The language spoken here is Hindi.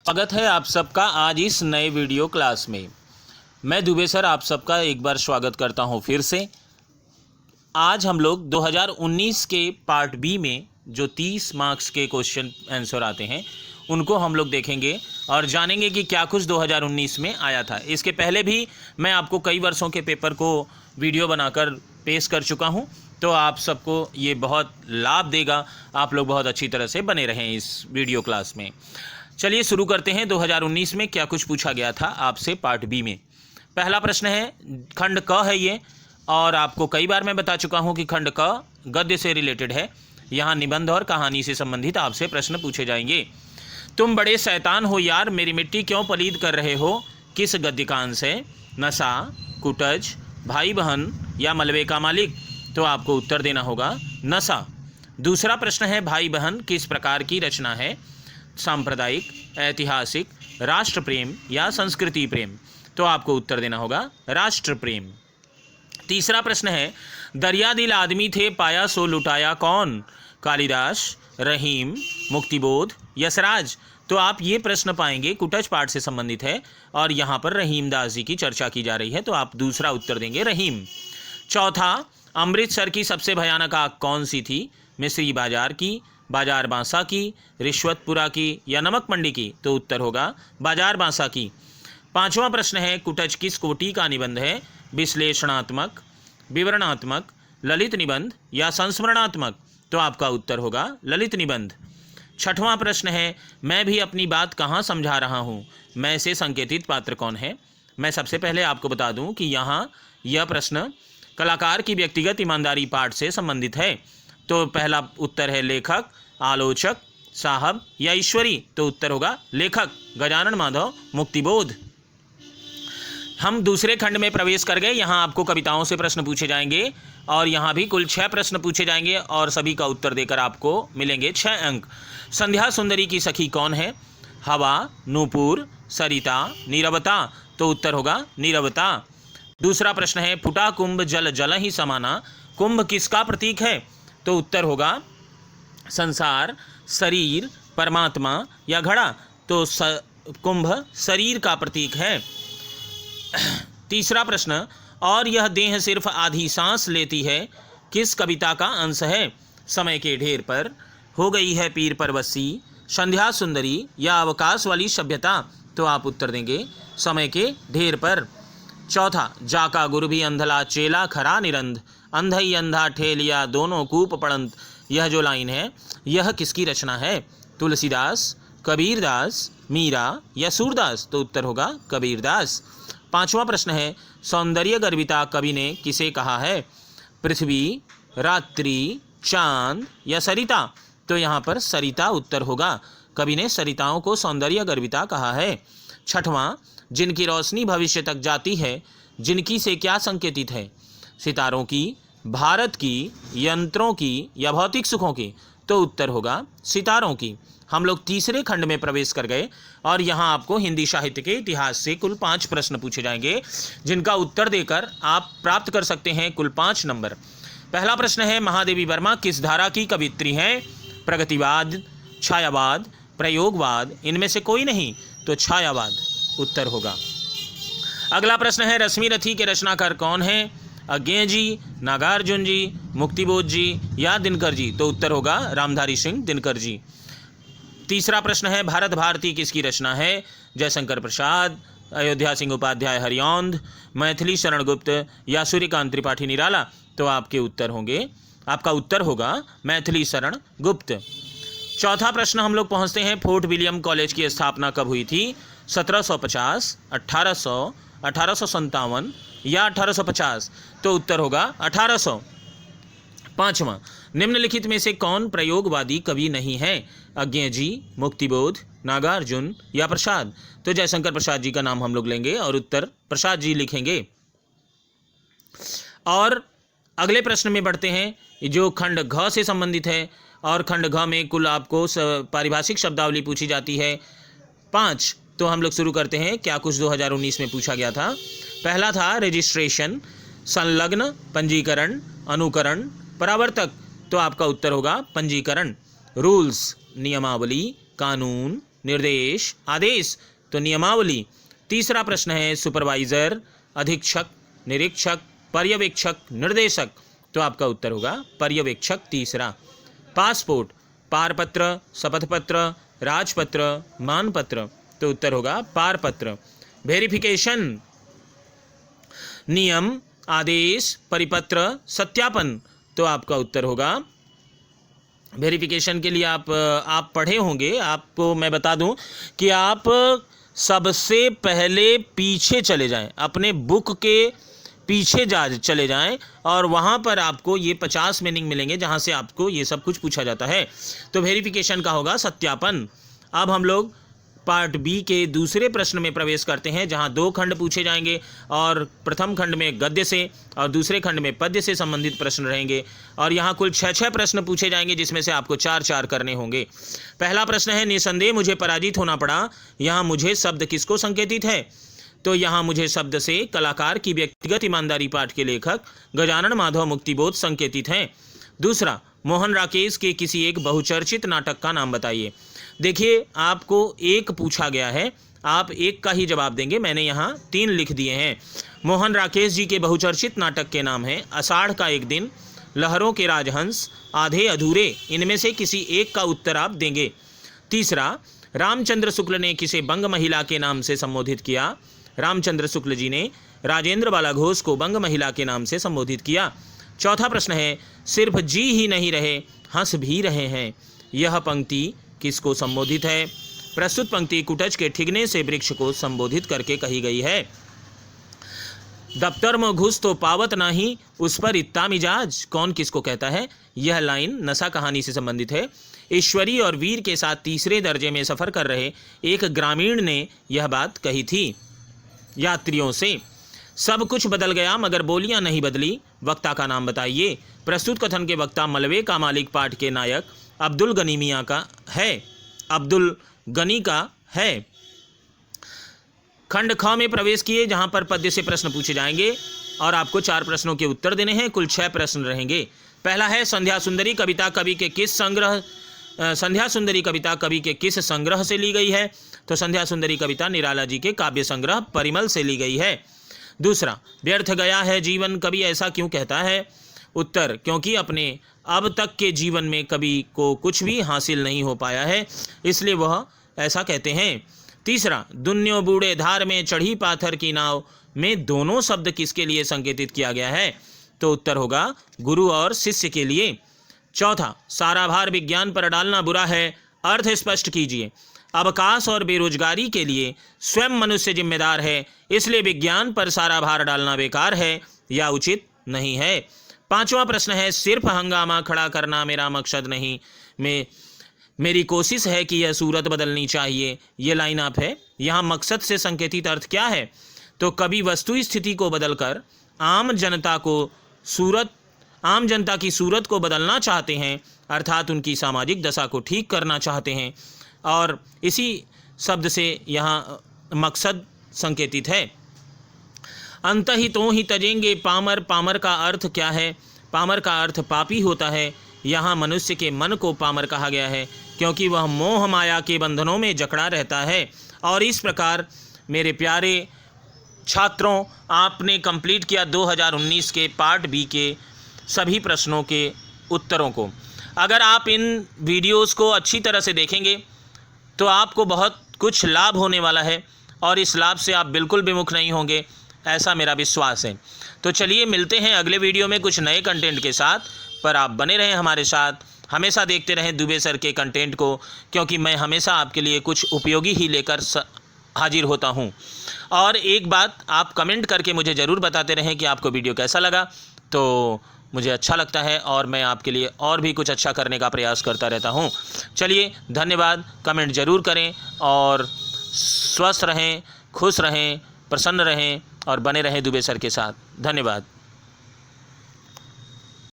स्वागत है आप सबका आज इस नए वीडियो क्लास में। मैं दुबे सर आप सबका एक बार स्वागत करता हूं फिर से। आज हम लोग 2019 के पार्ट बी में जो 30 मार्क्स के क्वेश्चन आंसर आते हैं उनको हम लोग देखेंगे और जानेंगे कि क्या कुछ 2019 में आया था। इसके पहले भी मैं आपको कई वर्षों के पेपर को वीडियो बनाकर पेश कर चुका हूं, तो आप सबको ये बहुत लाभ देगा। आप लोग बहुत अच्छी तरह से बने रहें इस वीडियो क्लास में। चलिए शुरू करते हैं। 2019 में क्या कुछ पूछा गया था आपसे पार्ट बी में। पहला प्रश्न है, खंड क है ये, और आपको कई बार मैं बता चुका हूं कि खंड क गद्य से रिलेटेड है। यहाँ निबंध और कहानी से संबंधित आपसे प्रश्न पूछे जाएंगे। तुम बड़े शैतान हो यार, मेरी मिट्टी क्यों पलीद कर रहे हो, किस गद्य का अंश है? नशा, कुटज, भाई बहन या मलबे का मालिक? तो आपको उत्तर देना होगा नशा। दूसरा प्रश्न है, भाई बहन किस प्रकार की रचना है? सांप्रदायिक, ऐतिहासिक, राष्ट्र प्रेम या संस्कृति प्रेम? तो आपको उत्तर देना होगा राष्ट्र प्रेम। तीसरा प्रश्न है, दरिया दिल आदमी थे पाया सो लुटाया कौन? कालिदास, रहीम, मुक्तिबोध, यशराज? तो आप ये प्रश्न पाएंगे कुटज पाठ से संबंधित है और यहाँ पर रहीम दास जी की चर्चा की जा रही है, तो आप दूसरा उत्तर देंगे रहीम। चौथा, अमृतसर की सबसे भयानक आग कौन सी थी? मिस्री बाजार की, बाजार बांसा की, रिश्वतपुरा की या नमक मंडी की? तो उत्तर होगा बाजार बांसा की। पांचवा प्रश्न है, कुटज किस कोटि का निबंध है? विश्लेषणात्मक, विवरणात्मक, ललित निबंध या संस्मरणात्मक? तो आपका उत्तर होगा ललित निबंध। छठवां प्रश्न है, मैं भी अपनी बात कहाँ समझा रहा हूँ, मैं से संकेतित पात्र कौन है? मैं सबसे पहले आपको बता दूं कि यहाँ यह प्रश्न कलाकार की व्यक्तिगत ईमानदारी पाठ से संबंधित है। तो पहला उत्तर है लेखक, आलोचक, साहब या ईश्वरी? तो उत्तर होगा लेखक, गजानन माधव, मुक्तिबोध। हम दूसरे खंड में प्रवेश कर गए। यहाँ आपको कविताओं से प्रश्न पूछे जाएंगे और यहाँ भी कुल 6 प्रश्न पूछे जाएंगे और सभी का उत्तर देकर आपको मिलेंगे 6 अंक। संध्या सुंदरी की सखी कौन है? हवा, नूपुर, सरिता, नीरवता? तो उत्तर होगा नीरवता। दूसरा प्रश्न है, फुटा कुंभ जल जल ही समाना, कुंभ किसका प्रतीक है? तो उत्तर होगा संसार, शरीर, परमात्मा या घड़ा? तो कुंभ शरीर का प्रतीक है। तीसरा प्रश्न, और यह देह सिर्फ आधी सांस लेती है, किस कविता का अंश है? समय के ढेर पर, हो गई है पीर परवसी, संध्या सुंदरी या अवकाश वाली सभ्यता? तो आप उत्तर देंगे समय के ढेर पर। चौथा, जाका गुरु भी अंधला चेला खरा निरंध, अंधा ही अंधा ठेलिया दोनों कूप पड़ंत? यह जो लाइन है यह किसकी रचना है? तुलसीदास, कबीरदास, मीरा या सूरदास? तो उत्तर होगा कबीरदास। पांचवा प्रश्न है, सौंदर्य गर्विता कवि ने किसे कहा है? पृथ्वी, रात्रि, चांद या सरिता? तो यहाँ पर सरिता उत्तर होगा। कवि ने सरिताओं को सौंदर्य गर्विता कहा है। छठवां, जिनकी रोशनी भविष्य तक जाती है, जिनकी से क्या संकेतित है? सितारों की, भारत की, यंत्रों की या भौतिक सुखों की? तो उत्तर होगा सितारों की। हम लोग तीसरे खंड में प्रवेश कर गए और यहाँ आपको हिंदी साहित्य के इतिहास से कुल 5 प्रश्न पूछे जाएंगे, जिनका उत्तर देकर आप प्राप्त कर सकते हैं कुल 5 नंबर। पहला प्रश्न है, महादेवी वर्मा किस धारा की कवित्री हैं? प्रगतिवाद, छायावाद, प्रयोगवाद, इनमें से कोई नहीं? तो छायावाद उत्तर होगा। अगला प्रश्न है, रश्मि रथी के रचनाकार कौन है? अज्ञेय जी, नागार्जुन जी, मुक्तिबोध जी या दिनकर जी? तो उत्तर होगा रामधारी सिंह दिनकर जी। तीसरा प्रश्न है, भारत भारती किसकी रचना है? जयशंकर प्रसाद, अयोध्या सिंह उपाध्याय हरिऔंध, मैथिली शरण गुप्त या सूर्यकांत त्रिपाठी निराला? तो आपके उत्तर होंगे, आपका उत्तर होगा मैथिली शरण गुप्त। चौथा प्रश्न हम लोग पहुंचते हैं, फोर्ट विलियम कॉलेज की स्थापना कब हुई थी? 1750, 1800, 1857 या 1850? तो उत्तर होगा 1800। पांचवा, निम्नलिखित में से कौन प्रयोगवादी कवि नहीं है? अज्ञेय जी, मुक्तिबोध, नागार्जुन या प्रसाद? तो जयशंकर प्रसाद जी का नाम हम लोग लेंगे और उत्तर प्रसाद जी लिखेंगे। और अगले प्रश्न में बढ़ते हैं, जो खंड घ से संबंधित है और खंड घ में कुल आपको पारिभाषिक शब्दावली पूछी जाती है 5। तो हम लोग शुरू करते हैं, क्या कुछ 2019 में पूछा गया था। पहला था रजिस्ट्रेशन, संलग्न, पंजीकरण, अनुकरण, परावर्तक? तो आपका उत्तर होगा पंजीकरण। रूल्स, नियमावली, कानून, निर्देश, आदेश, तो नियमावली। तीसरा प्रश्न है सुपरवाइजर, अधीक्षक, निरीक्षक, पर्यवेक्षक, निर्देशक, तो आपका उत्तर होगा पर्यवेक्षक तीसरा। पासपोर्ट, पारपत्र, शपथपत्र, राजपत्र, मानपत्र, तो उत्तर होगा पारपत्र। वेरिफिकेशन, नियम, आदेश, परिपत्र, सत्यापन, तो आपका उत्तर होगा वेरिफिकेशन के लिए आप पढ़े होंगे। आपको मैं बता दूं कि आप सबसे पहले पीछे चले जाएं, अपने बुक के पीछे चले जाएं और वहाँ पर आपको ये 50 मीनिंग मिलेंगे जहाँ से आपको ये सब कुछ पूछा जाता है। तो वेरिफिकेशन का होगा सत्यापन। अब हम लोग पार्ट बी के दूसरे प्रश्न में प्रवेश करते हैं, जहां 2 खंड पूछे जाएंगे और प्रथम खंड में गद्य से और दूसरे खंड में पद्य से संबंधित प्रश्न रहेंगे और यहां कुल 6 प्रश्न पूछे जाएंगे, जिसमें से आपको 4 करने होंगे। पहला प्रश्न है, निसंदेह मुझे पराजित होना पड़ा, यहाँ मुझे शब्द किसको संकेतित है? तो यहाँ मुझे शब्द से कलाकार की व्यक्तिगत ईमानदारी पाठ के लेखक गजानन माधव मुक्तिबोध संकेतित हैं। दूसरा, मोहन राकेश के किसी एक बहुचर्चित नाटक का नाम बताइए। देखिए, आपको एक पूछा गया है, आप एक का ही जवाब देंगे। मैंने यहाँ 3 लिख दिए हैं। मोहन राकेश जी के बहुचर्चित नाटक के नाम हैं आषाढ़ का एक दिन, लहरों के राजहंस, आधे अधूरे, इनमें से किसी एक का उत्तर आप देंगे। तीसरा, रामचंद्र शुक्ल ने किसे बंग महिला के नाम से संबोधित किया? रामचंद्र शुक्ल जी ने राजेंद्र बाला घोष को बंग महिला के नाम से संबोधित किया। चौथा प्रश्न है, सिर्फ जी ही नहीं रहे, हंस भी रहे हैं, यह पंक्ति किसको संबोधित है? प्रस्तुत पंक्ति कुटच के ठिगने से वृक्ष को संबोधित करके कही गई है। दफ्तर में घुस तो पावत नाही, उस पर इत्ता मिजाज, कौन किसको कहता है? यह लाइन नशा कहानी से संबंधित है। ईश्वरी और वीर के साथ तीसरे दर्जे में सफ़र कर रहे एक ग्रामीण ने यह बात कही थी यात्रियों से। सब कुछ बदल गया मगर बोलियां नहीं बदली, वक्ता का नाम बताइए। प्रस्तुत कथन के वक्ता मलबे का मालिक पाठ के नायक अब्दुल गनी मियाँ का है, अब्दुल गनी का है। खंड ख में प्रवेश किए, जहां पर पद्य से प्रश्न पूछे जाएंगे और आपको 4 प्रश्नों के उत्तर देने हैं। कुल 6 प्रश्न रहेंगे। पहला है, संध्या सुंदरी कविता कवि के किस संग्रह से ली गई है? तो संध्या सुंदरी कविता निराला जी के काव्य संग्रह परिमल से ली गई है। दूसरा, व्यर्थ गया है जीवन, कवि ऐसा क्यों कहता है? उत्तर, क्योंकि अपने अब तक के जीवन में कवि को कुछ भी हासिल नहीं हो पाया है, इसलिए वह ऐसा कहते हैं। तीसरा, दुन्यो बूढ़े धार में चढ़ी पाथर की नाव में दोनों शब्द किसके लिए संकेतित किया गया है? तो उत्तर होगा गुरु और शिष्य के लिए। चौथा, सारा भार विज्ञान पर डालना बुरा है, अर्थ स्पष्ट कीजिए। अवकाश और बेरोजगारी के लिए स्वयं मनुष्य जिम्मेदार है, इसलिए विज्ञान पर सारा भार डालना बेकार है या उचित नहीं है। 5वां प्रश्न है, सिर्फ हंगामा खड़ा करना मेरा मकसद नहीं, मेरी कोशिश है कि यह सूरत बदलनी चाहिए। ये लाइन आप है, यहाँ मकसद से संकेतित अर्थ क्या है? तो कवि वस्तु स्थिति को बदलकर आम जनता की सूरत को बदलना चाहते हैं, अर्थात उनकी सामाजिक दशा को ठीक करना चाहते हैं, और इसी शब्द से यहाँ मकसद संकेतित है। अंतहितों ही तजेंगे पामर, पामर का अर्थ क्या है? पामर का अर्थ पापी होता है। यहाँ मनुष्य के मन को पामर कहा गया है क्योंकि वह मोह माया के बंधनों में जकड़ा रहता है। और इस प्रकार मेरे प्यारे छात्रों, आपने कंप्लीट किया 2019 के पार्ट बी के सभी प्रश्नों के उत्तरों को। अगर आप इन वीडियोस को अच्छी तरह से देखेंगे तो आपको बहुत कुछ लाभ होने वाला है और इस लाभ से आप बिल्कुल विमुख नहीं होंगे, ऐसा मेरा विश्वास है। तो चलिए मिलते हैं अगले वीडियो में कुछ नए कंटेंट के साथ, पर आप बने रहें हमारे साथ, हमेशा देखते रहें दुबे सर के कंटेंट को, क्योंकि मैं हमेशा आपके लिए कुछ उपयोगी ही लेकर हाजिर होता हूं। और एक बात आप कमेंट करके मुझे ज़रूर बताते रहें कि आपको वीडियो कैसा लगा, तो मुझे अच्छा लगता है और मैं आपके लिए और भी कुछ अच्छा करने का प्रयास करता रहता हूं। चलिए, धन्यवाद। कमेंट ज़रूर करें और स्वस्थ रहें, खुश रहें, प्रसन्न रहें और बने रहें दुबे सर के साथ। धन्यवाद।